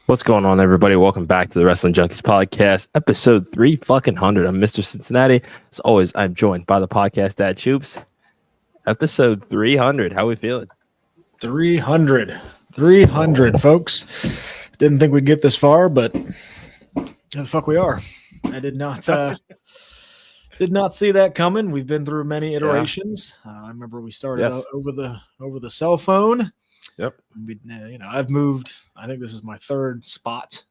What's going on, everybody? Welcome back to the Wrestling Junkies Podcast, episode 300. I'm Mr. Cincinnati. As always, I'm joined by the podcast dad Choops. Episode 300. How we feeling? 300, folks. Didn't think we'd get this far, but here the fuck we are. I did not see that coming. We've been through many iterations. I remember we started out over the cell phone. Yep. I've moved. I think this is my third spot.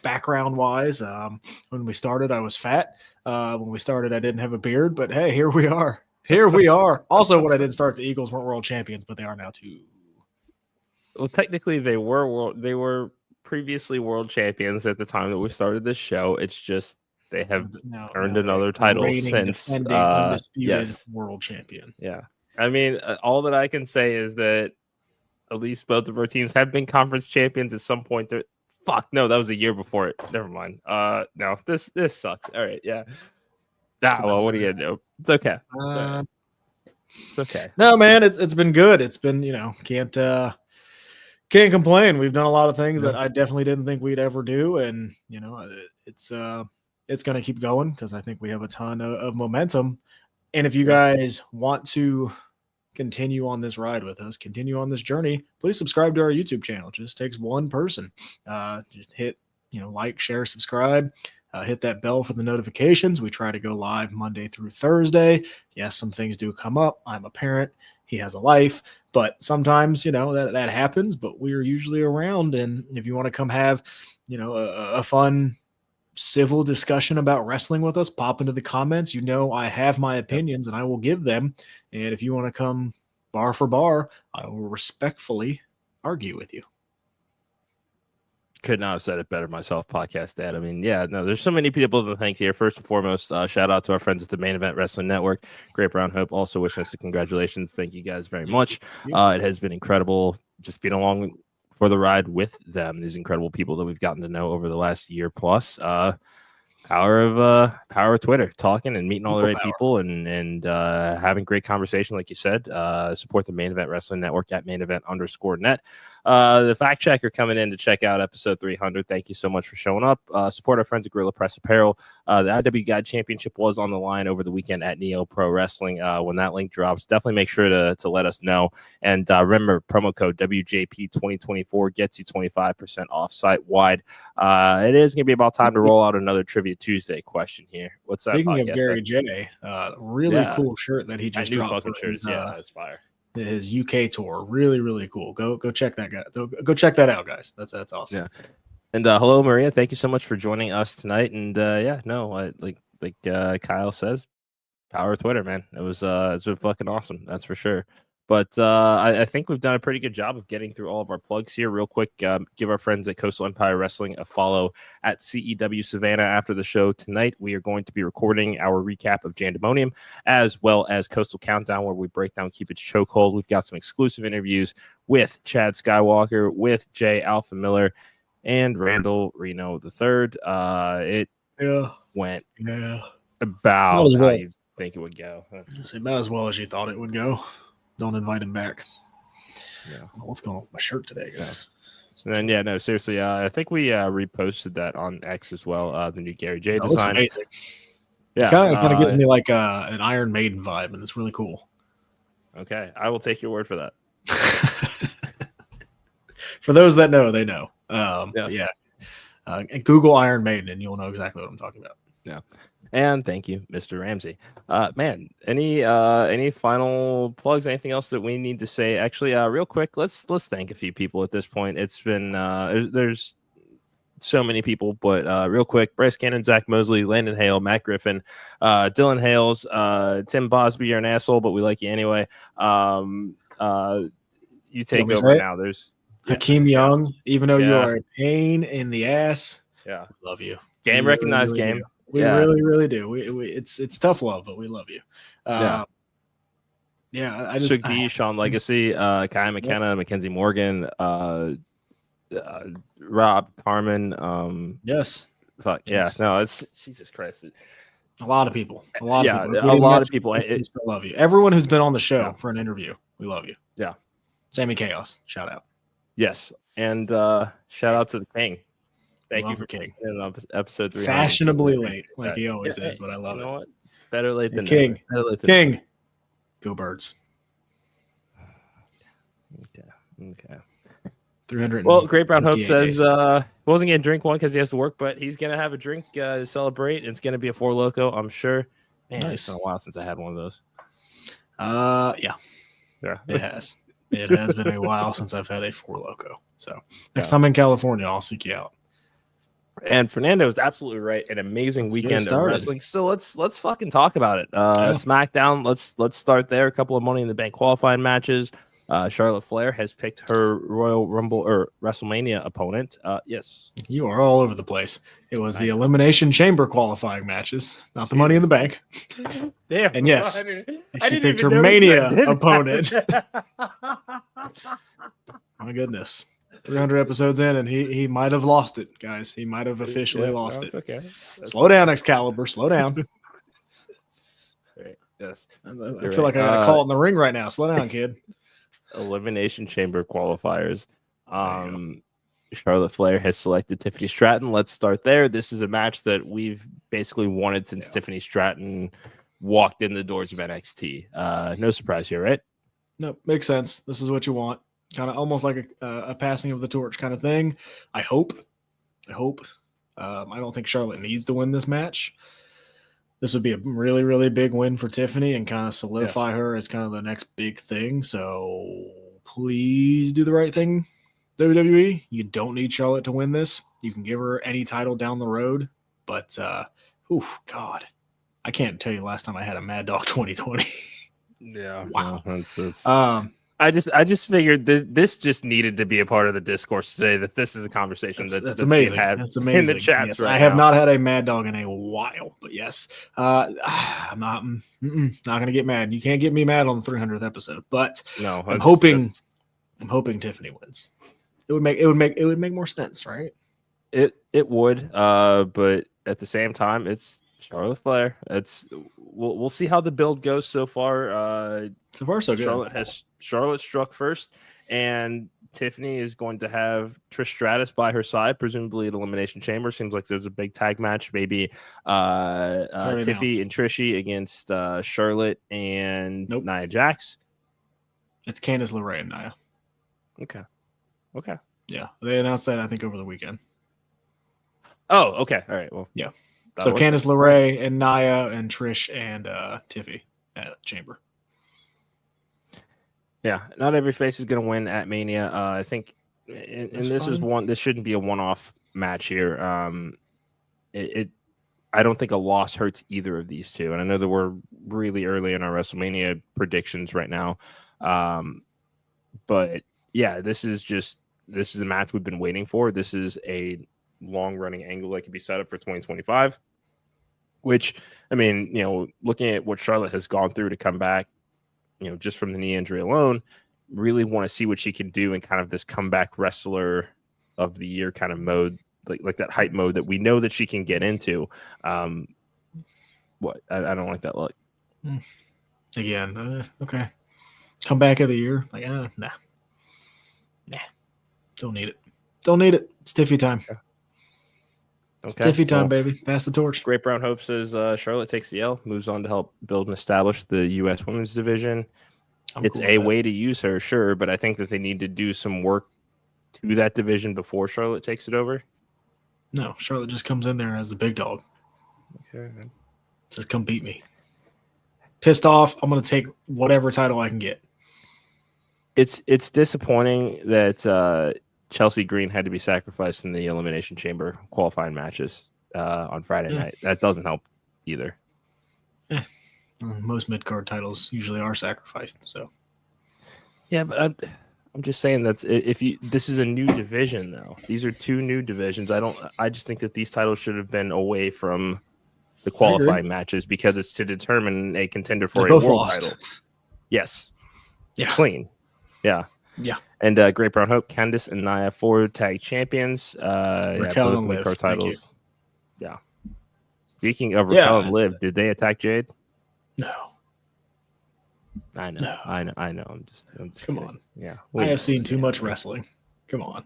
Background wise, when we started, I was fat. When we started, I didn't have a beard. But hey, here we are. Also, when I didn't start, the Eagles weren't world champions, but they are now too. Well, technically, they were previously world champions at the time that we started this show. It's just they have earned another title since undisputed world champion. Yeah. I mean, all that I can say is that at least both of our teams have been conference champions at some point. Fuck, no, that was a year before it. Never mind. No, this sucks. All right, yeah. Well, what are you gonna do? It's okay. It's okay. No, man, it's been good. It's been, can't complain. We've done a lot of things that I definitely didn't think we'd ever do, and it's gonna keep going because I think we have a ton of momentum. And if you guys want to continue on this ride with us, continue on this journey, please subscribe to our YouTube channel. It just takes one person. Just hit, like, share, subscribe, hit that bell for the notifications. We try to go live Monday through Thursday. Yes, some things do come up. I'm a parent. He has a life, but sometimes, that happens, but we're usually around. And if you want to come have, a fun, civil discussion about wrestling with us, pop into the comments. I have my opinions and I will give them. And if you want to come bar for bar, I will respectfully argue with you. Could not have said it better myself, podcast dad. I mean, there's so many people to thank here. First and foremost, shout out to our friends at the Main Event Wrestling Network. Great Brown Hope also wishing us a congratulations. Thank you guys very much. It has been incredible just being along for the ride with them, these incredible people that we've gotten to know over the last year plus. Power of Twitter, talking and meeting all the right people and having great conversation, like you said. Support the Main Event Wrestling Network at @main-event_net. The fact checker coming in to check out episode 300. Thank you so much for showing up. Support our friends at Gorilla Press Apparel. The IW Guide Championship was on the line over the weekend at Neo Pro Wrestling. When that link drops, definitely make sure to let us know. And remember, promo code WJP2024 gets you 25% off site wide. It is going to be about time to roll out another Trivia Tuesday question here. What's that? Speaking of Gary J, really cool shirt that he just dropped. Fucking shirts, that's fire. His UK tour, really, really cool. Go check that guy. Go check that out, guys. That's awesome. Yeah. And hello, Maria. Thank you so much for joining us tonight. And like Kyle says, power of Twitter, man. It's been fucking awesome. That's for sure. But I think we've done a pretty good job of getting through all of our plugs here. Real quick, give our friends at Coastal Empire Wrestling a follow at CEW Savannah after the show tonight. We are going to be recording our recap of Jandemonium as well as Coastal Countdown, where we break down Keep It Chokehold. We've got some exclusive interviews with Chad Skywalker, with Jay Alpha Miller, and Randall Reno III. It went about how you think it would go. It's about as well as you thought it would go. Don't invite him back. Yeah. What's going on with my shirt today, guys? And then, seriously, I think we reposted that on X as well. The new Gary J design. Looks amazing. Yeah, it kind of gives me like an Iron Maiden vibe, and it's really cool. Okay, I will take your word for that. For those that know, they know. Yes. Yeah. Google Iron Maiden, and you'll know exactly what I'm talking about. Yeah. And thank you, Mr. Ramsey. Man, any final plugs? Anything else that we need to say? Actually, real quick, let's thank a few people at this point. It's been there's so many people, but real quick, Bryce Cannon, Zach Mosley, Landon Hale, Matt Griffin, Dylan Hales, Tim Bosby, you're an asshole, but we like you anyway. You take over now. There's Hakeem Young, even though you are a pain in the ass. Yeah, we love you. Game we recognized really game. Do. We really, really do. It's tough love, but we love you. I just Sean Legacy, Kai McKenna, Mackenzie Morgan, Rob Carmen. Yes. Fuck yeah. No, it's Jesus Christ. A lot of people. A lot of people. We still love you. Everyone who's been on the show for an interview, we love you. Yeah. Sammy Chaos, shout out. Yes, and shout out to the King. Thank you for King. Episode 300. Fashionably late, like he always is, but I love it. What? Better late than King. Never. King. Go Birds. Okay. 300. Well, Great Brown Hope says wasn't gonna drink one because he has to work, but he's gonna have a drink to celebrate. It's gonna be a Four Loko, I'm sure. Man, nice. It's been a while since I had one of those. Yeah, it has. It has been a while since I've had a Four Loko. So next time in California, I'll seek you out. And Fernando is absolutely right. An amazing weekend of wrestling. So let's fucking talk about it. SmackDown. Let's start there. A couple of Money in the Bank qualifying matches. Charlotte Flair has picked her Royal Rumble or WrestleMania opponent. Yes, you are all over the place. It was the Elimination Chamber qualifying matches, not the Money in the Bank. Damn. And yes, she picked her Mania opponent. My goodness. 300 episodes in, and he might have lost it, guys. He might have officially lost it. Okay. Slow down, Excalibur. Slow down. Right. Yes. I feel like I got a call in the ring right now. Slow down, kid. Elimination Chamber qualifiers. Charlotte Flair has selected Tiffany Stratton. Let's start there. This is a match that we've basically wanted since Tiffany Stratton walked in the doors of NXT. No surprise here, right? No, makes sense. This is what you want. Kind of almost like a passing of the torch kind of thing. I hope. I don't think Charlotte needs to win this match. This would be a really, really big win for Tiffany and kind of solidify her as kind of the next big thing. So please do the right thing, WWE. You don't need Charlotte to win this. You can give her any title down the road. But, God, I can't tell you last time I had a Mad Dog 2020. Yeah. Wow. That's I just figured this just needed to be a part of the discourse today. That this is a conversation that's amazing. That's amazing in the chats. Yes, right I have now. not had a Mad Dog in a while, but yes, I'm not gonna get mad. You can't get me mad on the 300th episode, but no, I'm hoping Tiffany wins. It would make more sense, right? It would, but at the same time, it's Charlotte Flair. We'll see how the build goes so far. So far, so good. Charlotte struck first, and Tiffany is going to have Trish Stratus by her side, presumably at Elimination Chamber. Seems like there's a big tag match, maybe Tiffy and Trishy against Charlotte and Nia Jax. It's Candice LeRae and Nia. Okay. Yeah, they announced that I think over the weekend. Oh, okay. All right. Well, yeah. So Candice LeRae and Nia and Trish and Tiffy at Chamber. Yeah, not every face is going to win at Mania. I think, and this shouldn't be a one-off match here. I don't think a loss hurts either of these two, and I know that we're really early in our WrestleMania predictions right now, but yeah, this is a match we've been waiting for. This is a long-running angle that could be set up for 2025. Which, I mean, looking at what Charlotte has gone through to come back, just from the knee injury alone, really want to see what she can do in kind of this comeback wrestler of the year kind of mode, like that hype mode that we know that she can get into. I don't like that look. Again, okay. Comeback of the year. Like, nah. Don't need it. It's Tiffy time. Okay. It's Tiffy time, baby. Pass the torch. Great Brown Hope says Charlotte takes the L, moves on to help build and establish the U.S. Women's Division. It's a way to use her, sure, but I think that they need to do some work to that division before Charlotte takes it over. No, Charlotte just comes in there as the big dog. Okay. Says, come beat me. Pissed off, I'm going to take whatever title I can get. It's disappointing that Chelsea Green had to be sacrificed in the Elimination Chamber qualifying matches on Friday night. That doesn't help either. Most mid-card titles usually are sacrificed. So, yeah, but I'm just saying this is a new division though. These are two new divisions. I just think that these titles should have been away from the qualifying matches because it's to determine a contender for a world title. Yes. Yeah. Clean. Yeah. Yeah. And Great Brown Hope, Candice and Nia, 4 tag champions. Raquel and Liv. Card titles. Yeah. Speaking of Raquel and Liv, did they attack Jade? No. I know. I know. I'm just come kidding. on. Yeah. I have seen too much wrestling. Come on.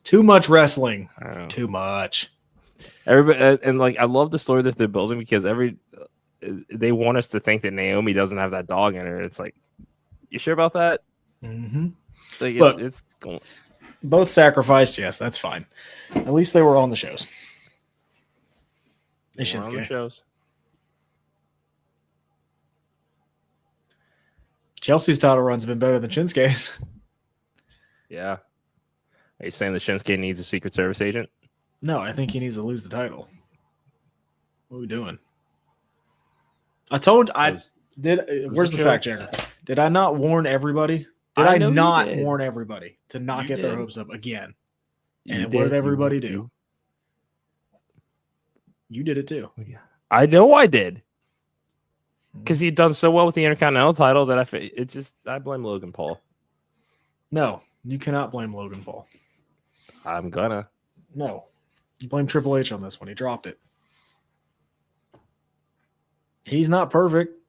Too much wrestling. Too much. Everybody, and like I love the story that they're building because they want us to think that Naomi doesn't have that dog in her. It's like, you sure about that? Mm-hmm. Like it's going. Both sacrificed. Yes, that's fine. At least they were on the shows. They were on the shows. Chelsea's title run's been better than Shinsuke's. Yeah. Are you saying that Shinsuke needs a Secret Service agent? No, I think he needs to lose the title. What are we doing? Where's the fact checker? Did I not warn everybody? Did I not warn everybody to not get their hopes up again? And what did everybody do? You did it too. Yeah. I know I did. Because he'd done so well with the Intercontinental title that I blame Logan Paul. No, you cannot blame Logan Paul. I'm gonna. No. You blame Triple H on this one. He dropped it. He's not perfect.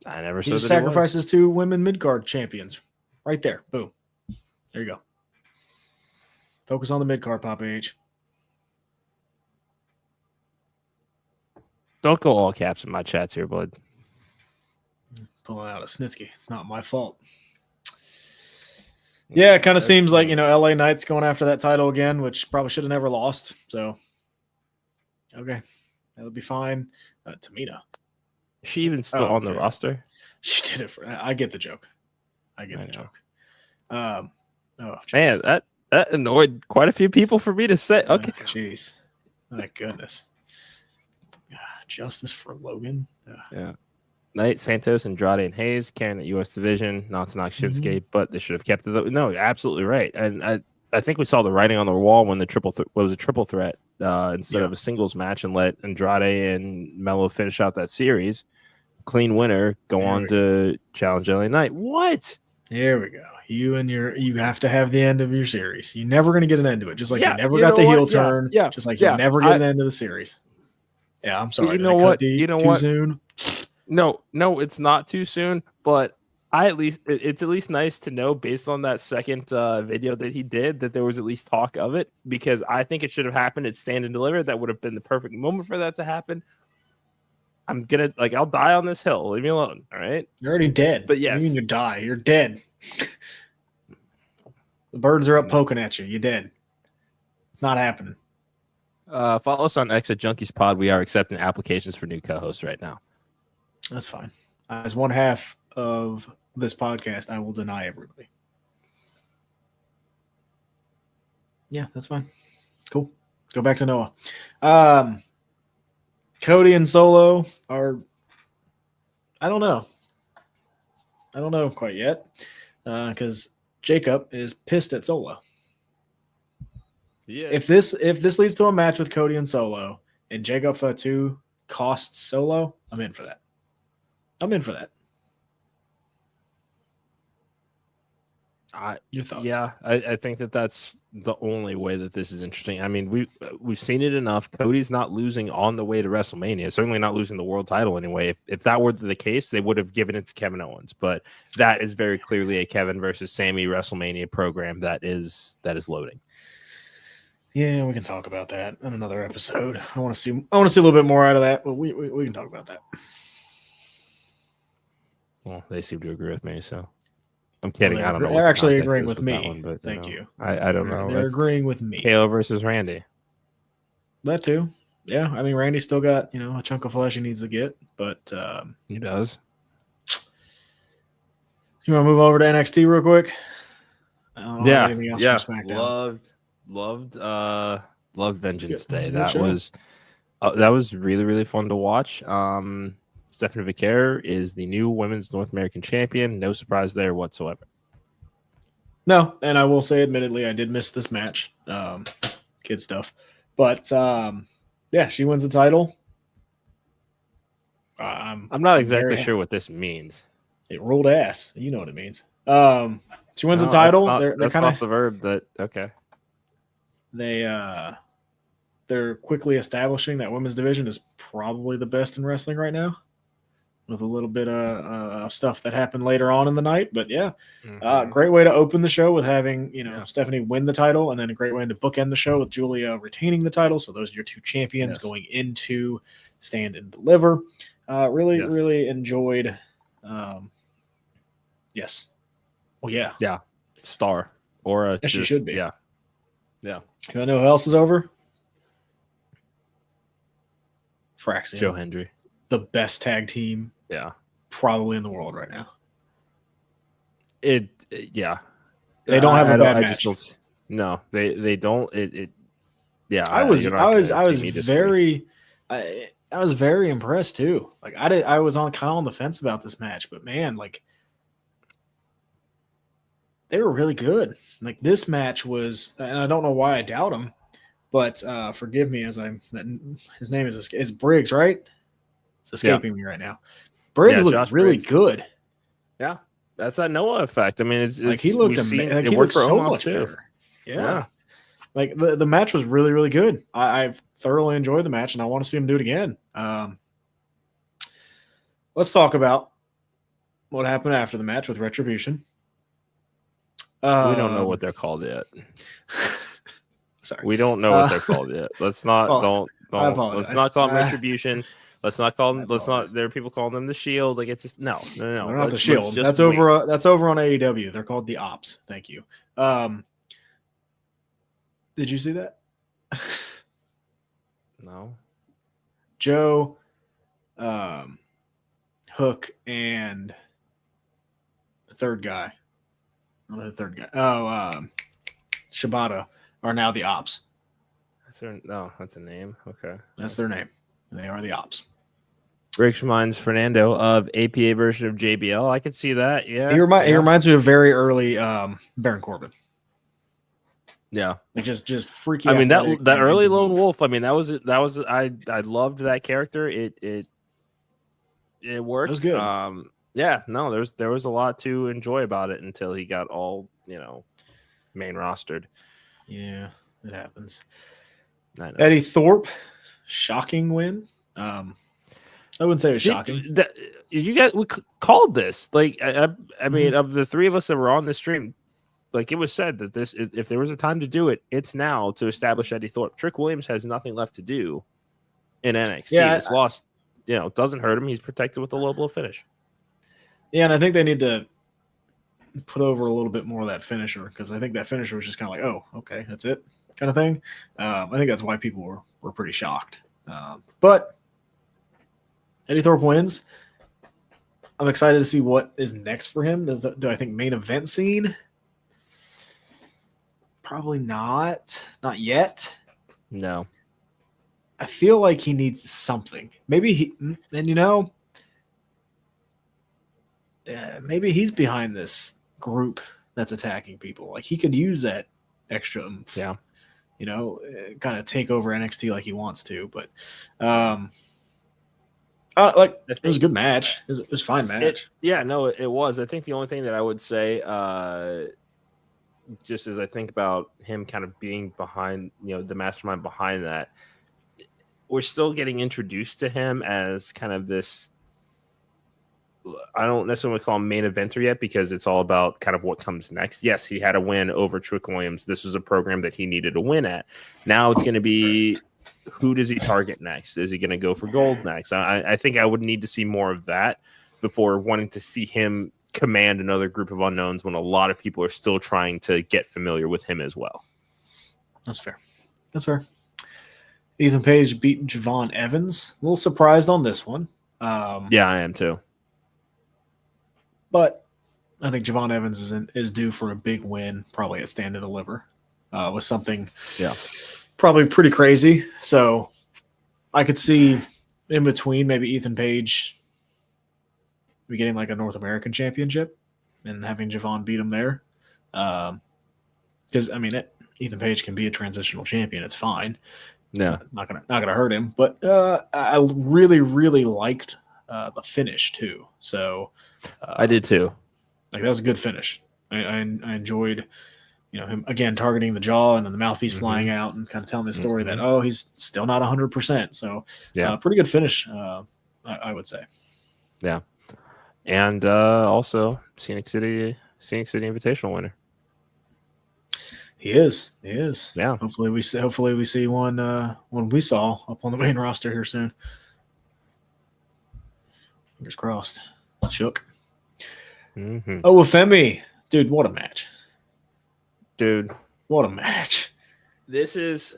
I never said he just sacrifices 2 women mid-card champions. Right there. Boom. There you go. Focus on the mid-card, Papa H. Don't go all caps in my chats here, bud. Pulling out a Snitsky. It's not my fault. Yeah, it kind of seems like, LA Knight's going after that title again, which probably should have never lost. So, okay. That'll be fine. Tamina. Is she even still on the roster? She did it I get the joke. I get the joke. Man, that annoyed quite a few people for me to say. Okay. Jeez. My goodness. Justice for Logan. Yeah. Knight, Santos, Andrade, and Hayes carrying the U.S. division. Not to knock Shinsuke, but they should have kept it. No, absolutely right. And I think we saw the writing on the wall when the was a triple threat instead of a singles match, and let Andrade and Melo finish out that series. Clean winner, go on to challenge LA Knight. What? Here we go. You have to have the end of your series. You're never going to get an end to it. Just like you never got the heel turn. Yeah. Just like you never get an end to the series. Yeah, I'm sorry. You know what? Too soon? No, it's not too soon, but it's at least nice to know based on that second video that he did that there was at least talk of it, because I think it should have happened at Stand and Deliver. That would have been the perfect moment for that to happen. I'll die on this hill. Leave me alone. All right. You're already dead. But yes. You mean you die. You're dead. The birds are up poking at you. You're dead. It's not happening. Follow us on X at Junkies Pod. We are accepting applications for new co-hosts right now. That's fine. As one half of this podcast, I will deny everybody. Yeah, that's fine. Cool. Go back to Noah. Cody and Solo are, I don't know quite yet, because Jacob is pissed at Solo. Yeah. If this leads to a match with Cody and Solo, and Jacob Fatu costs Solo, I'm in for that. Your thoughts? Yeah, I think that's the only way that this is interesting. I mean, we've seen it enough. Cody's not losing on the way to WrestleMania. Certainly not losing the world title anyway. If that were the case, they would have given it to Kevin Owens. But that is very clearly a Kevin versus Sammy WrestleMania program that is loading. Yeah, we can talk about that in another episode. I want to see a little bit more out of that, but we can talk about that. Well, they seem to agree with me, so I'm kidding. Well, I don't know. They're actually agreeing with me. One, but, Thank you. I don't know. They're agreeing with me. KO versus Randy. That too. Yeah, I mean, Randy's still got a chunk of flesh he needs to get, but he does. You want to move over to NXT real quick? Yeah. Loved Vengeance Day. That was really, really fun to watch. Stephanie Vicaire is the new Women's North American Champion. No surprise there whatsoever. No, and I will say, admittedly, I did miss this match. Kid stuff. But, yeah, she wins the title. I'm not exactly sure what this means. It ruled ass. You know what it means. She wins the title. That's not the verb that, okay. They're quickly establishing that women's division is probably the best in wrestling right now. with a little bit of stuff that happened later on in the night. But yeah, Mhm. great way to open the show with having, Yeah. Stephanie win the title, and then a great way to bookend the show with Julia retaining the title. So those are your two champions Yes. going into Stand and Deliver. Really, Yes. really enjoyed. Yes. Well, yeah. Yeah. Star or a Yes, she should be. Yeah. Yeah. You want to know who else is over? Fraxian. Joe Hendry. The best tag team Yeah. probably in the world right now. Yeah. They don't have a bad I match. just don't. No, they don't. Yeah. I was very. I was very impressed too. Like I was kind of on the fence about this match, but man, like they were really good. Like this match was, and I don't know why I doubt him, but forgive me as his name is Briggs, right? It's escaping me right now. Briggs looked Josh really Briggs. good. Yeah, that's that Noah effect. I mean, it's Like he looked amazing. Like he looked so much better. Yeah. Like the match was really, really good. I've thoroughly enjoyed the match, and I want to see him do it again. Let's talk about what happened after the match with Retribution. We don't know what they're called yet. Sorry, we don't know what they're called yet. Let's not don't let's not call them Retribution. Let's not call them. Let's not. There are people calling them the Shield. Like it's just no. They're not the Shield. That's over. That's over on AEW. They're called the Ops. Thank you. Did you see that? No. Joe, Hook, and the third guy. Not the third guy. Oh, Shibata are now the Ops. That's a name. Okay. That's their name. They are the Ops. Briggs reminds Fernando of APA version of JBL. I could see that. Yeah. He reminds me of very early Baron Corbin. Yeah. Like just freaky. I mean that early Lone Wolf. I mean that was I loved that character. It worked. It was good. Yeah. No, there was a lot to enjoy about it until he got all main rostered. Yeah, it happens. I know. Eddie Thorpe, shocking win. I wouldn't say it was shocking. You guys, we called this. Like, I mean, of the three of us that were on this stream, like it was said that if there was a time to do it, it's now to establish Eddie Thorpe. Trick Williams has nothing left to do in NXT. Yeah, it's lost. Doesn't hurt him. He's protected with a low blow finish. Yeah, and I think they need to put over a little bit more of that finisher because I think that finisher was just kind of like, oh, okay, that's it, kind of thing. I think that's why people were pretty shocked. But Eddie Thorpe wins. I'm excited to see what is next for him. Do I think main event scene? Probably not. Not yet. No. I feel like he needs something. Maybe maybe he's behind this group that's attacking people. Like he could use that extra oomph. Yeah. Kind of take over NXT like he wants to. But it was a good match. It was a fine match. It was. I think the only thing that I would say, just as I think about him kind of being behind, the mastermind behind that, we're still getting introduced to him as kind of this. I don't necessarily call him main eventer yet because it's all about kind of what comes next. Yes, he had a win over Trick Williams. This was a program that he needed to win at. Now it's going to be, who does he target next? Is he going to go for gold next? I think I would need to see more of that before wanting to see him command another group of unknowns when a lot of people are still trying to get familiar with him as well. That's fair. Ethan Page beat Javon Evans. A little surprised on this one. Yeah, I am too. But I think Javon Evans is due for a big win, probably at Stand and Deliver, with something probably pretty crazy. So I could see in between maybe Ethan Page getting like a North American championship and having Javon beat him there. Because, Ethan Page can be a transitional champion. It's fine. It's not gonna hurt him. But I really, really liked the finish too. So I did too. Like that was a good finish. I enjoyed, him again targeting the jaw and then the mouthpiece flying out and kind of telling the story that he's still not 100%. So pretty good finish, I would say. Yeah. And also Scenic City Invitational winner. He is. Yeah. Hopefully we see one we saw up on the main roster here soon. Fingers crossed. Shook. Mm-hmm. Oh, Femi. Dude, what a match. Dude. What a match. This is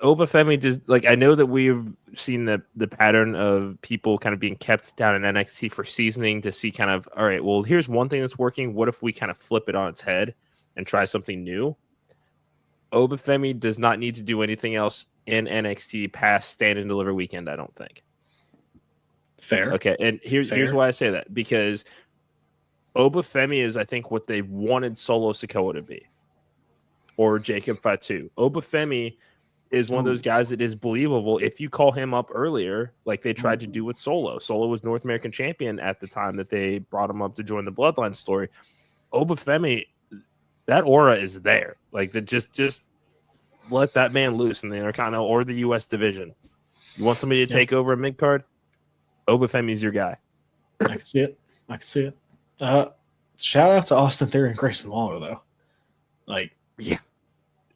Obafemi just like, I know that we've seen the pattern of people kind of being kept down in NXT for seasoning to see kind of, all right, well, here's one thing that's working. What if we kind of flip it on its head and try something new? Obafemi does not need to do anything else in NXT past Stand and Deliver weekend, I don't think. Fair. Okay, and here's why I say that, because Obafemi is, I think, what they wanted Solo Sikoa to be, or Jacob Fatu. Obafemi is one of those guys that is believable if you call him up earlier, like they tried to do with Solo. Solo was North American champion at the time that they brought him up to join the Bloodline story. Obafemi, that aura is there. Like, that just let that man loose in the Intercontinental or the U.S. division. You want somebody to take over a mid card? Obafemi's your guy. I can see it. Shout out to Austin Theory and Grayson Waller, though. Like, yeah,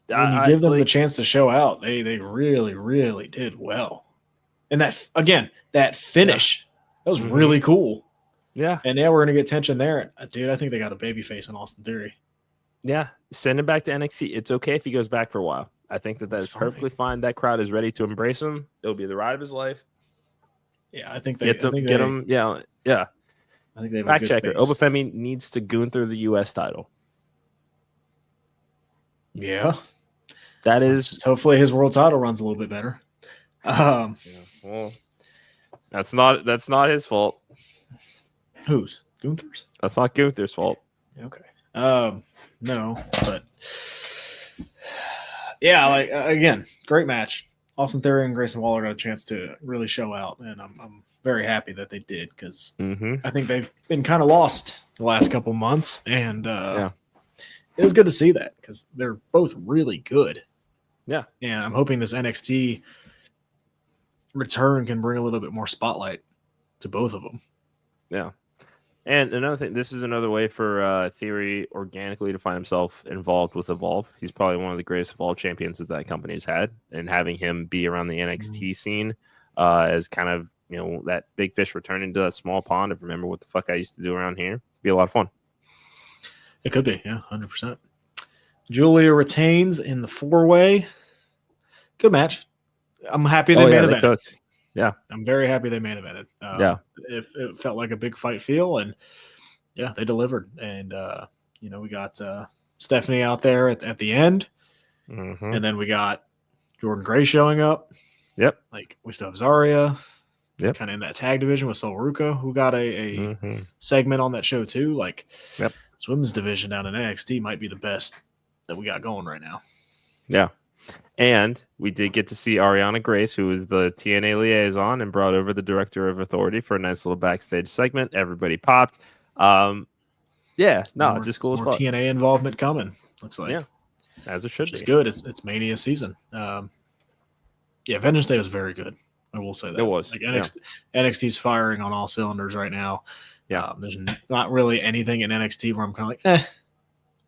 when you give them the chance to show out, they really, really did well. And that finish, that was really cool. Yeah. And we're gonna get tension there. Dude, I think they got a baby face in Austin Theory. Yeah, send him back to NXT. It's okay if he goes back for a while. I think that is perfectly fine. That crowd is ready to embrace him. It'll be the ride of his life. Yeah, I think they get him. Yeah. I think they have fact checker. Obafemi needs to goon through the U.S. title. Yeah, that is. Hopefully, his world title runs a little bit better. Well, that's not his fault. Whose? Gunther's? That's not Gunther's fault. Okay. No, but yeah, like again, great match. Austin Theory and Grayson Waller got a chance to really show out, and I'm very happy that they did, because I think they've been kind of lost the last couple months, and it was good to see that, because they're both really good. Yeah, and I'm hoping this NXT return can bring a little bit more spotlight to both of them. Yeah. And another thing, this is another way for Theory organically to find himself involved with Evolve. He's probably one of the greatest Evolve champions that company has had, and having him be around the NXT scene as kind of, that big fish returning to that small pond of remember what the fuck I used to do around here. Be a lot of fun. It could be, yeah, 100%. Julia retains in the 4-way. Good match. I'm happy they main evented. Cooked. Yeah, I'm very happy they main evented. It felt like a big fight feel, and yeah, they delivered. And we got Stephanie out there at the end, and then we got Jordan Gray showing up. Yep, like we still have Zarya. Yep, kind of in that tag division with Sol Ruka, who got a segment on that show too. Like, yep, this women's division down in NXT might be the best that we got going right now. Yeah. And we did get to see Ariana Grace, who was the TNA liaison and brought over the director of authority for a nice little backstage segment. Everybody popped. Just cool as fuck. TNA involvement coming, looks like. Yeah, as it should be. It's good. It's Mania season. Vengeance Day was very good. I will say that. It was. Like NXT's firing on all cylinders right now. Yeah. There's not really anything in NXT where I'm kind of like,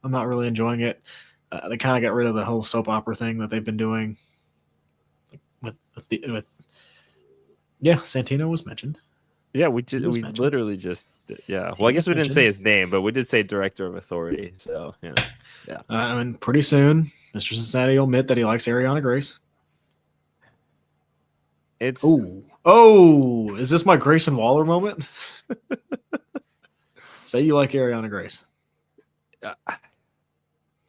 I'm not really enjoying it. They kind of got rid of the whole soap opera thing that they've been doing. Santino was mentioned. Yeah, we literally just Well, I guess we didn't say his name, but we did say director of authority. So yeah. And pretty soon, Mr. Cincinnati will admit that he likes Ariana Grace. It's is this my Grayson Waller moment? Say you like Ariana Grace.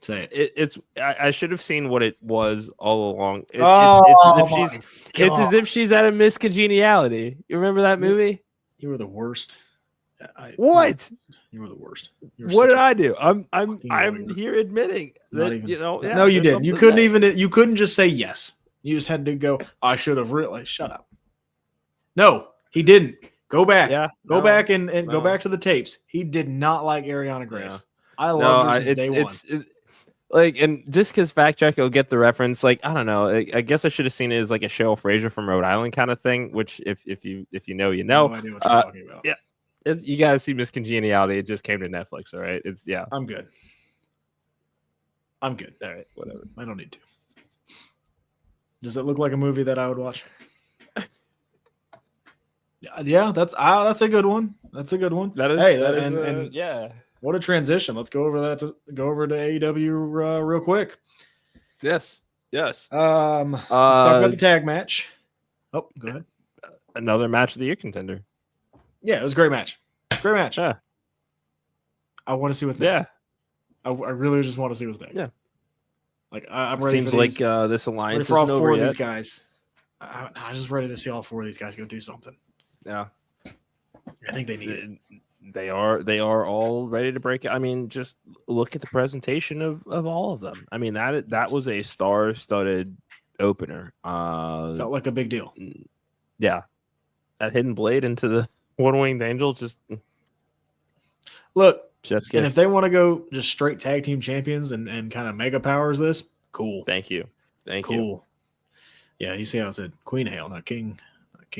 Say it. I should have seen what it was all along. It's as if she's at a Miss Congeniality. You remember that movie? You were the worst. What? You were the worst. What did I do? I'm here admitting that No, you didn't. You couldn't even. You couldn't just say yes. You just had to go. I should have realized. Shut up. No, he didn't. Go back. Yeah. Go back and go back to the tapes. He did not like Ariana Grace. Yeah. I love her since day one. Like, and just because fact check will get the reference, like, I don't know. I guess I should have seen it as like a Cheryl Fraser from Rhode Island kind of thing. Which, if you know, you know. No idea what you're talking about. Yeah, you guys see Miss Congeniality. It just came to Netflix. All right, it's I'm good. All right, whatever. I don't need to. Does it look like a movie that I would watch? Yeah, that's a good one. That's a good one. That is. Hey, and yeah. What a transition. Let's go over that. Go over to AEW real quick. Yes. Let's talk about the tag match. Oh, go ahead. Another match of the year contender. Yeah, it was a great match. Great match. Yeah. I want to see what's next. Yeah. I really just want to see what's next. Yeah. Like I'm ready. Seems for these, like this alliance for all isn't four over of yet. these guys. I'm just ready to see all four of these guys go do something. Yeah. I think they need it. They are all ready to break it. I mean, just look at the presentation of all of them. I mean, that was a star-studded opener. Felt like a big deal. Yeah. That hidden blade into the one-winged angel just look. Just and if they want to go just straight tag team champions and kind of mega powers this, cool. Thank you. Cool. Yeah, you see how I said Queen Hail, not King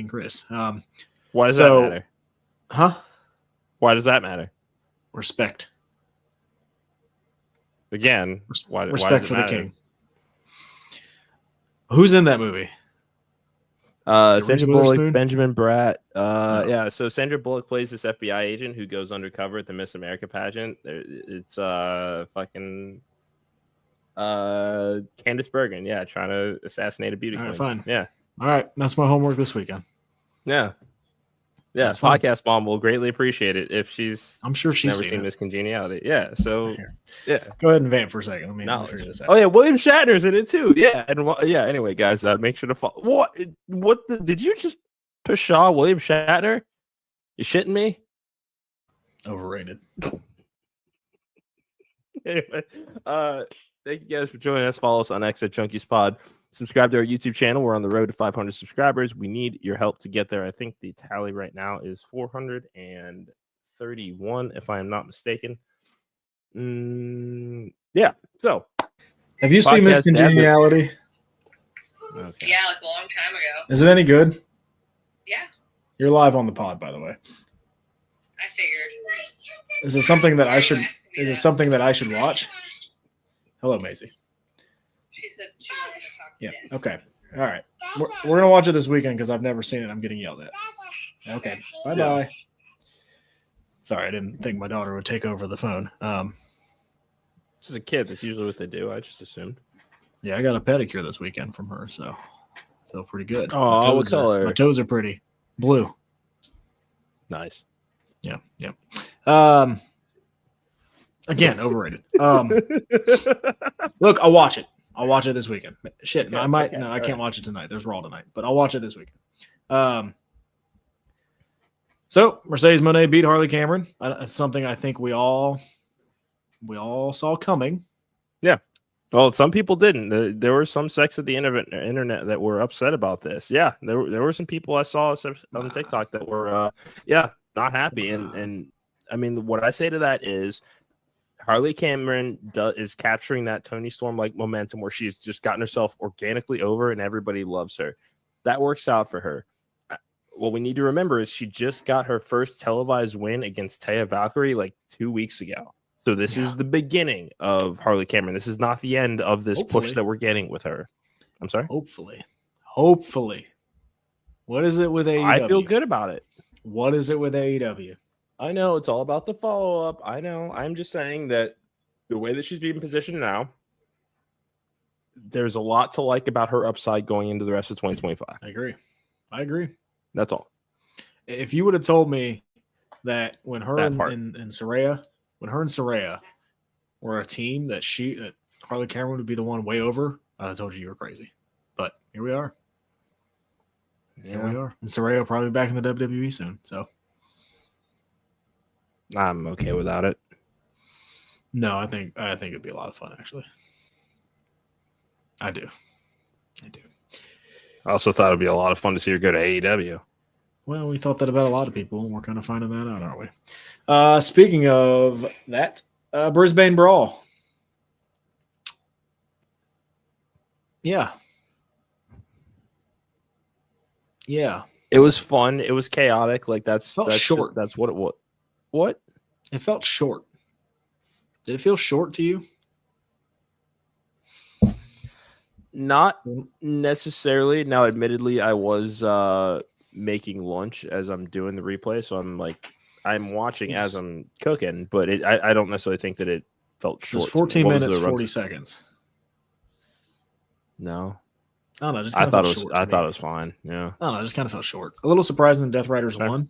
Chris. Why does that matter? Huh? Why does that matter? Respect. Again, respect why for the king. Who's in that movie? Sandra Bullock, Witherspoon? Benjamin Bratt. No. Yeah, so Sandra Bullock plays this FBI agent who goes undercover at the Miss America pageant. It's fucking Candice Bergen, yeah, trying to assassinate a beauty queen. All right, fine. Yeah. All right, that's my homework this weekend. Yeah. Yeah, That's fine. Podcast Mom will greatly appreciate it if I'm sure she's never seen Miss Congeniality. Yeah, so yeah. Go ahead and vamp for a second. Let me figure this out. Oh yeah, William Shatner's in it too. Yeah, and yeah. Anyway, guys, make sure to follow. What did you just pshaw William Shatner? You shitting me? Overrated. Anyway, thank you guys for joining us. Follow us on X at Junkies Pod. Subscribe to our YouTube channel. We're on the road to 500 subscribers. We need your help to get there. I think the tally right now is 431, if I am not mistaken. Yeah. So, have you seen Miss Congeniality? Okay. Yeah, like a long time ago. Is it any good? Yeah. You're live on the pod, by the way. I figured. Is it something that I should? Is it something that I should watch? Hello, Maisie. She said she wanted to talk to Yeah. Dad. Okay. All right. We're gonna watch it this weekend because I've never seen it. I'm getting yelled at. Okay. Bye bye. Yeah. Sorry, I didn't think my daughter would take over the phone. Just a kid. That's usually what they do. I just assumed. Yeah, I got a pedicure this weekend from her, so feel pretty good. Oh, what color? My toes are pretty blue. Nice. Yeah. Again, overrated. Look, I'll watch it. I'll watch it this weekend. Shit, Okay, I might. okay, No, I all can't right. watch it tonight. There's Raw tonight, but I'll watch it this weekend. So Mercedes Moné beat Harley Cameron. It's something I think we all saw coming. Yeah. Well, some people didn't. There were some sects of the internet that were upset about this. Yeah, there were some people I saw on TikTok that were, not happy. And I mean, what I say to that is, Harley Cameron is capturing that Tony Storm like momentum where she's just gotten herself organically over and everybody loves her. That works out for her. What we need to remember is she just got her first televised win against Taya Valkyrie like 2 weeks ago. So this is the beginning of Harley Cameron. This is not the end of this push that we're getting with her. I'm sorry? Hopefully. What is it with AEW? I feel good about it. What is it with AEW? I know it's all about the follow-up. I know. I'm just saying that the way that she's being positioned now, there's a lot to like about her upside going into the rest of 2025. I agree. That's all. If you would have told me that when her and Saraya, were a team that Harley Cameron would be the one way over, I told you were crazy. But here we are. Here we are. And Saraya will probably be back in the WWE soon. So I'm okay without it. no, I think it'd be a lot of fun, actually. I do. I also thought it'd be a lot of fun to see her go to AEW. Well, we thought that about a lot of people, and we're kind of finding that out, aren't we? Speaking of that, Brisbane Brawl. Yeah. Yeah. It was fun. It was chaotic. Like that's short. That's what it was. What? It felt short. Did it feel short to you? Not necessarily. Now, admittedly, I was making lunch as I'm doing the replay, so I'm watching as I'm cooking, but I don't necessarily think that it felt short. It was 14 minutes, 40 seconds. No. I don't know. Just I thought it was fine. Yeah. I don't know. It just kind of felt short. A little surprising that Death Riders won.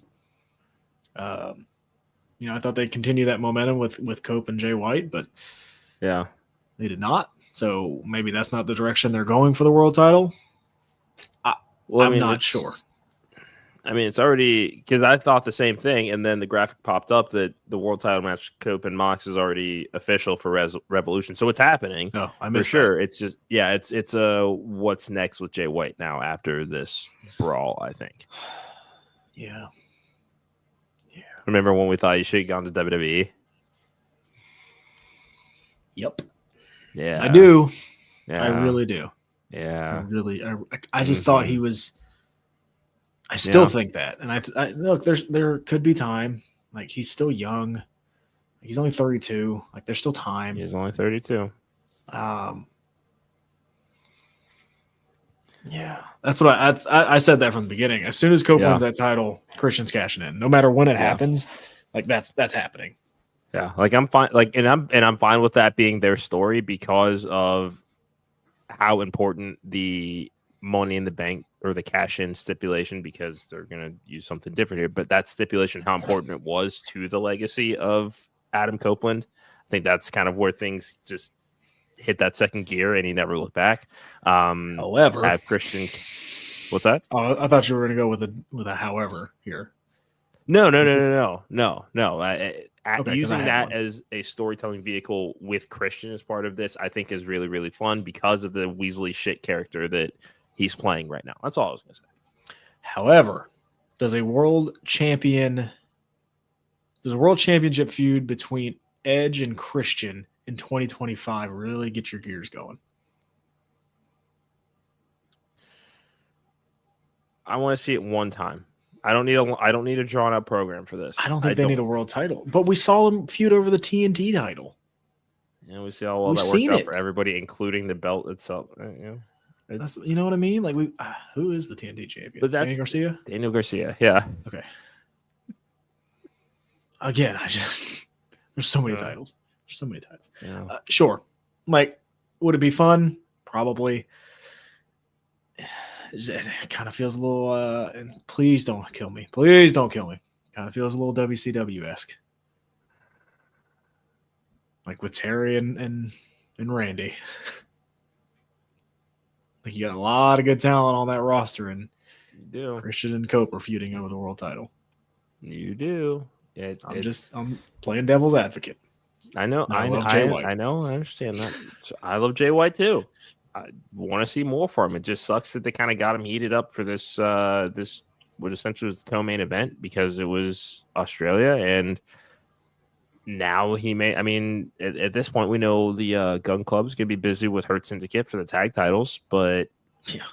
I thought they'd continue that momentum with Cope and Jay White, but yeah, they did not. So maybe that's not the direction they're going for the world title. I'm not sure. I mean, it's already because I thought the same thing, and then the graphic popped up that the world title match, Cope and Mox, is already official for Revolution. So it's happening. Oh, I missed for sure. That. It's just it's what's next with Jay White now after this brawl, I think. Yeah. Remember when we thought you should have gone to WWE? Yep. Yeah, I do. Yeah. I really do. Yeah. I just thought he was. I still think that, and I look. There could be time. Like he's still young. He's only 32. Like there's still time. He's only 32. Yeah, that's what I said that from the beginning. As soon as Cope wins that title, Christian's cashing in. No matter when it happens, like that's happening. Yeah, like I'm fine. Like, and I'm fine with that being their story because of how important the Money in the Bank or the cash-in stipulation, because they're gonna use something different here. But that stipulation, how important it was to the legacy of Adam Copeland, I think that's kind of where things just hit that second gear, and he never looked back. However, at Christian, what's that? Oh, I thought you were going to go with a however here. No. Using that as a storytelling vehicle with Christian as part of this, I think is really, really fun because of the Weasley shit character that he's playing right now. That's all I was going to say. However, does a world championship feud between Edge and Christian in 2025 really get your gears going? I want to see it one time. I don't need a drawn out program for this. I don't think they need a world title, but we saw them feud over the TNT title. Yeah, we see how well that worked out for everybody, including the belt itself. That's, you know what I mean? Like who is the TNT champion? But that's Daniel Garcia. Yeah. Okay. Again, there's so many titles. There's so many titles. Yeah. Sure. Like, would it be fun? Probably. It kind of feels a little. And please don't kill me. Please don't kill me. Kind of feels a little WCW-esque. Like with Terry and Randy. Like you got a lot of good talent on that roster, and you do. Christian and Cope are feuding over the world title. You do. I'm playing devil's advocate. I know. I love Jay White. I know. I understand that. I love Jay White too. I want to see more from him. It just sucks that they kind of got him heated up for this. This what essentially was the co-main event because it was Australia, and now he may. I mean, at this point, we know the Gun Club's gonna be busy with Hurt Syndicate for the tag titles, but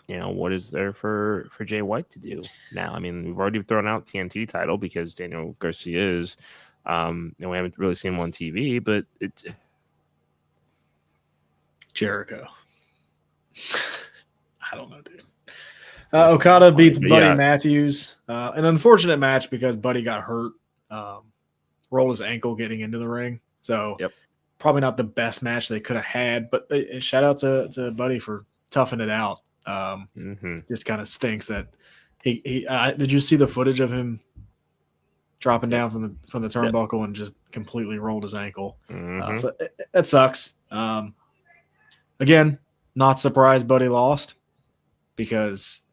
what is there for Jay White to do now? I mean, we've already thrown out TNT title because Daniel Garcia is, and we haven't really seen him on TV, but it's Jericho. I don't know, dude. Okada beats Buddy Matthews. An unfortunate match because Buddy got hurt, rolled his ankle getting into the ring. So probably not the best match they could have had, but shout out to Buddy for toughing it out. Just kind of stinks that he did you see the footage of him dropping down from the turnbuckle and just completely rolled his ankle? So that sucks. Again, not surprised Buddy lost because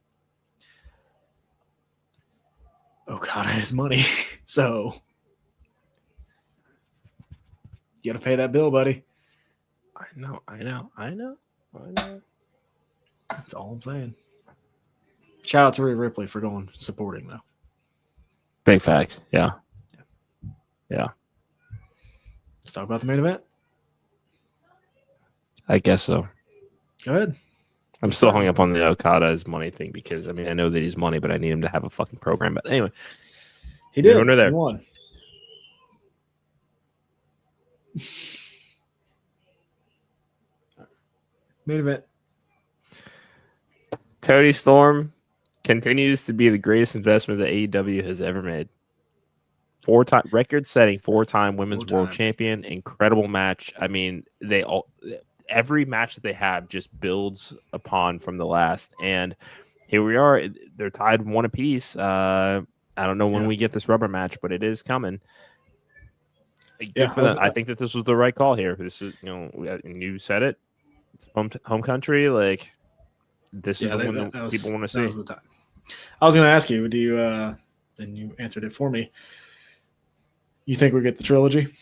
Okada has money. So you got to pay that bill, buddy. I know. That's all I'm saying. Shout out to Rhea Ripley for supporting, though. Big facts. Yeah. Let's talk about the main event. I guess so. Go ahead. I'm still hung up on the Okada's money thing because I mean I know that he's money, but I need him to have a fucking program. But anyway, he did. There. He won. Main event. Tony Storm continues to be the greatest investment that AEW has ever made. Four-time record-setting, four-time women's world champion. Incredible match. I mean, every match that they have just builds upon from the last. And here we are. They're tied one apiece. I don't know when we get this rubber match, but it is coming. I think that this was the right call here. This is, you said it. It's home country. Like, this is the one that people want to see. That was the time. I was going to ask you, do you, and you answered it for me. You think we get the trilogy?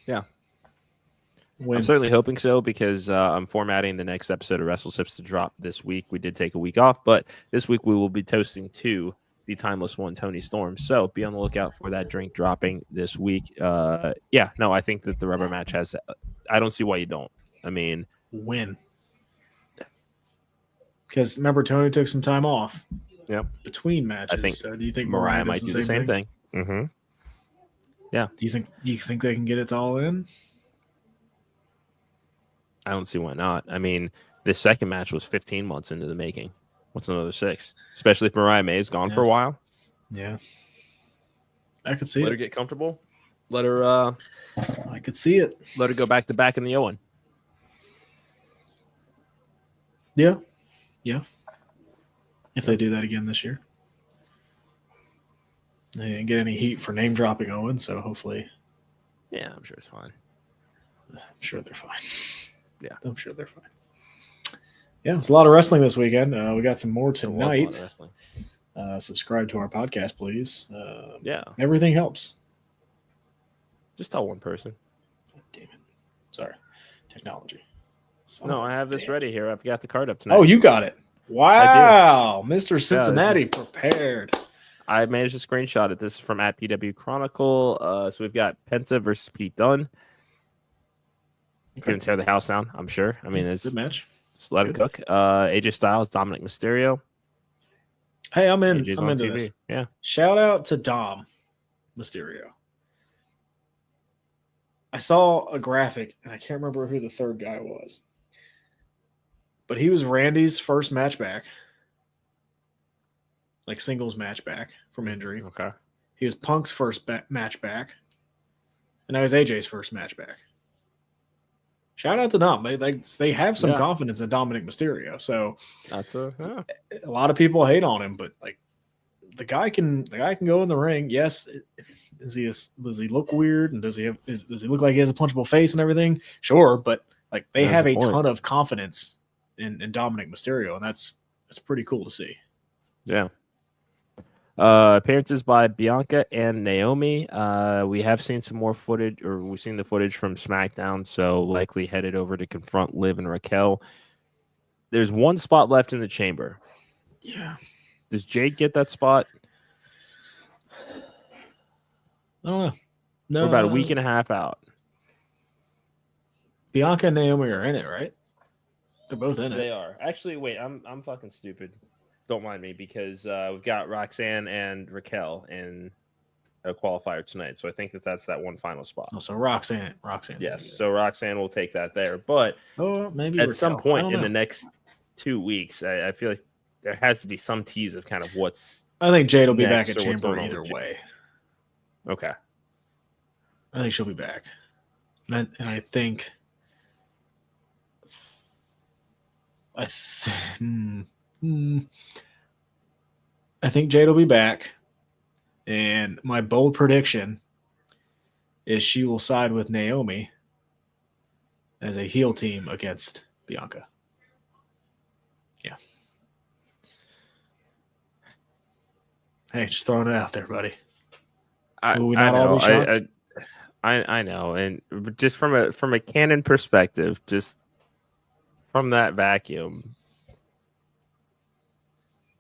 Yeah. I'm certainly hoping so because I'm formatting the next episode of Wrestle Sips to drop this week. We did take a week off, but this week we will be toasting to the timeless one, Tony Storm. So be on the lookout for that drink dropping this week. I think that the rubber match has. I don't see why you don't. I mean, win. Because remember, Tony took some time off. Yep. Between matches. I think so do you think Mariah might do the same thing? Mm-hmm. Yeah. Do you think they can get it all in? I don't see why not. I mean, this second match was 15 months into the making. What's another 6? Especially if Mariah May is gone for a while. Yeah. I could see Let her get comfortable. Let her I could see it. Let her go back to back in the Owen. Yeah. Yeah. If they do that again this year. They didn't get any heat for name dropping Owen, so hopefully. Yeah, I'm sure it's fine. I'm sure they're fine. Yeah. I'm sure they're fine. Yeah, it's a lot of wrestling this weekend. We got some more tonight. Subscribe to our podcast, please. Everything helps. Just tell one person. God damn it. Sorry. Technology. I have this ready here. I've got the card up tonight. Oh, you got it. Wow. Mr. Cincinnati prepared. I managed to screenshot it. This is from @PW Chronicle. So we've got Penta versus Pete Dunne. Couldn't tear the house down, I'm sure. I mean, it's good match. Just let it cook. AJ Styles, Dominic Mysterio. Hey, I'm into TV. this. Yeah. Shout out to Dom Mysterio. I saw a graphic, and I can't remember who the third guy was. But he was Randy's first match back. Like singles match back from injury. Okay. He was Punk's first match back. And now he's AJ's first match back. Shout out to Dom. They have some confidence in Dominic Mysterio. So a lot of people hate on him, but like the guy can go in the ring. Yes. Does he look weird? And does he look like he has a punchable face and everything? Sure, but like they have a ton of confidence in Dominic Mysterio, and that's pretty cool to see. Yeah. Appearances by Bianca and Naomi. We have seen some more footage, or we've seen the footage from SmackDown, so likely headed over to confront Liv and Raquel. There's one spot left in the chamber. Yeah. Does Jade get that spot? I don't know. No, we're about a week and a half out. Bianca and Naomi are in it, right? They're both in it. They are. Actually, wait, I'm fucking stupid. Don't mind me because we've got Roxanne and Raquel in a qualifier tonight. So I think that's that one final spot. Oh, so Roxanne. Yes. So Roxanne will take that there. But maybe at Raquel. Some point in the next 2 weeks, I feel like there has to be some tease of kind of what's. I think Jade will be back at Chamber either way. Okay. I think she'll be back. And I think. I think Jade will be back. And my bold prediction is she will side with Naomi as a heel team against Bianca. Yeah. Hey, just throwing it out there, buddy. I know, and just from a canon perspective, just from that vacuum,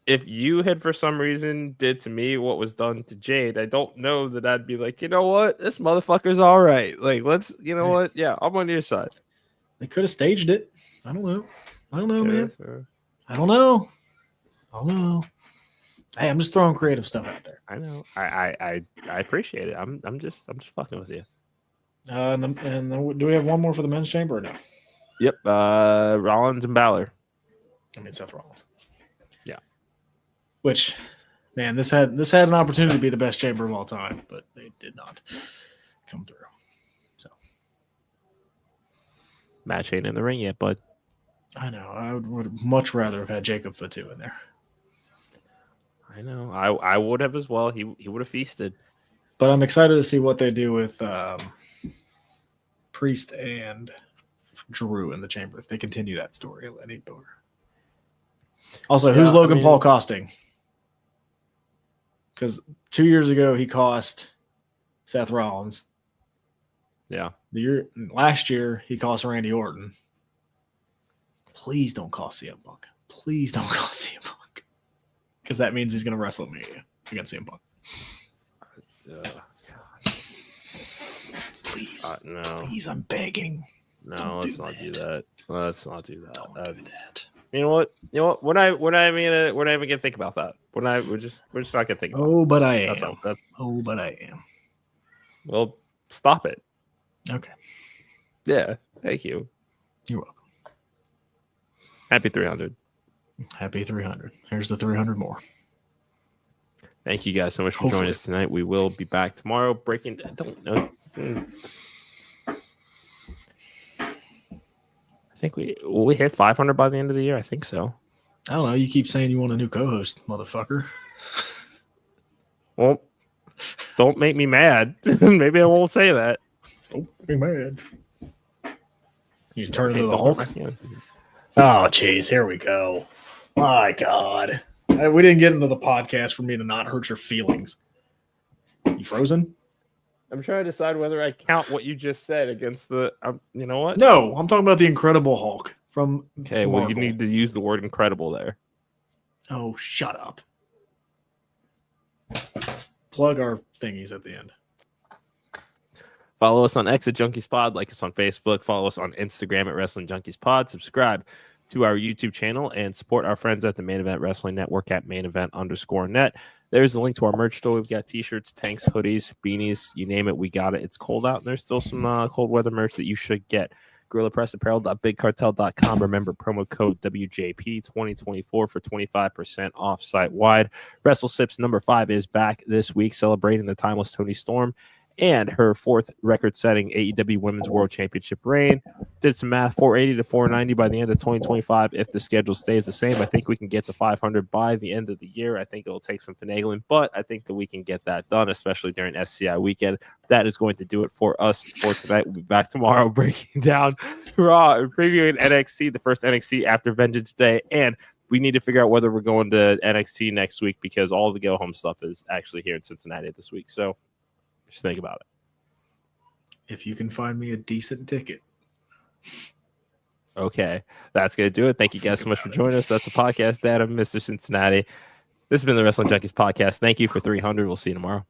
if you had for some reason did to me what was done to Jade, I don't know that I'd be like, you know what, this motherfucker's all right. Like, let's, what? Yeah, I'm on your side. They could have staged it. I don't know, man. I don't know. Hey, I'm just throwing creative stuff out there. I know. I appreciate it. I'm just fucking with you. And then do we have one more for the men's chamber or no? Yep. Rollins and Balor. I mean Seth Rollins. Yeah. Which, man, this had an opportunity to be the best chamber of all time, but they did not come through. So Match ain't in the ring yet, bud. I know. I would much rather have had Jacob Fatu in there. I know. I would have as well. He would have feasted. But I'm excited to see what they do with Priest and Drew in the chamber if they continue that story any more. Also, who's Logan Paul costing? Because 2 years ago he cost Seth Rollins. Yeah. Last year he cost Randy Orton. Please don't cost CM Punk. Please don't cost CM Punk. Because that means he's going to WrestleMania against CM Punk. Please. No. Please, I'm begging. No, let's not do that. Let's not do that. Don't do that. You know what? We're not even gonna think about that. We're just not gonna think about it. Oh, but I am. Oh, but I am. Well, stop it. Okay. Yeah. Thank you. You're welcome. Happy 300. Happy 300. Here's the 300 more. Thank you guys so much for joining us tonight. We will be back tomorrow breaking. I don't know. I think we hit 500 by the end of the year. I think so. I don't know. You keep saying you want a new co-host, motherfucker. Well, don't make me mad. Maybe I won't say that. Don't be mad. You turn into the Hulk? Oh, jeez. Here we go. My God. We didn't get into the podcast for me to not hurt your feelings. You frozen? I'm trying to decide whether I count what you just said against the. You know what? No, I'm talking about the Incredible Hulk from. Okay, Marvel. well, you need to use the word incredible there. Oh, shut up. Plug our thingies at the end. Follow us on X at Junkies Pod, like us on Facebook, follow us on Instagram at Wrestling Junkies Pod, subscribe to our YouTube channel, and support our friends at the Main Event Wrestling Network at mainevent_net. There's a link to our merch store. We've got t-shirts, tanks, hoodies, beanies, you name it, we got it. It's cold out, and there's still some cold weather merch that you should get. GorillaPressApparel.BigCartel.com. Remember, promo code WJP2024 for 25% off site-wide. WrestleSips number 5 is back this week, celebrating the timeless Toni Storm and her 4th record-setting AEW Women's World Championship reign. Did some math, 480 to 490 by the end of 2025. If the schedule stays the same, I think we can get to 500 by the end of the year. I think it'll take some finagling, but I think that we can get that done, especially during SCI weekend. That is going to do it for us for tonight. We'll be back tomorrow breaking down Raw and previewing NXT, the first NXT after Vengeance Day, and we need to figure out whether we're going to NXT next week because all the go-home stuff is actually here in Cincinnati this week. So just think about it. If you can find me a decent ticket. Okay, that's going to do it. Thank you guys so much for joining us. That's the podcast, Adam, Mr. Cincinnati. This has been the Wrestling Junkies Podcast. Thank you for 300. We'll see you tomorrow.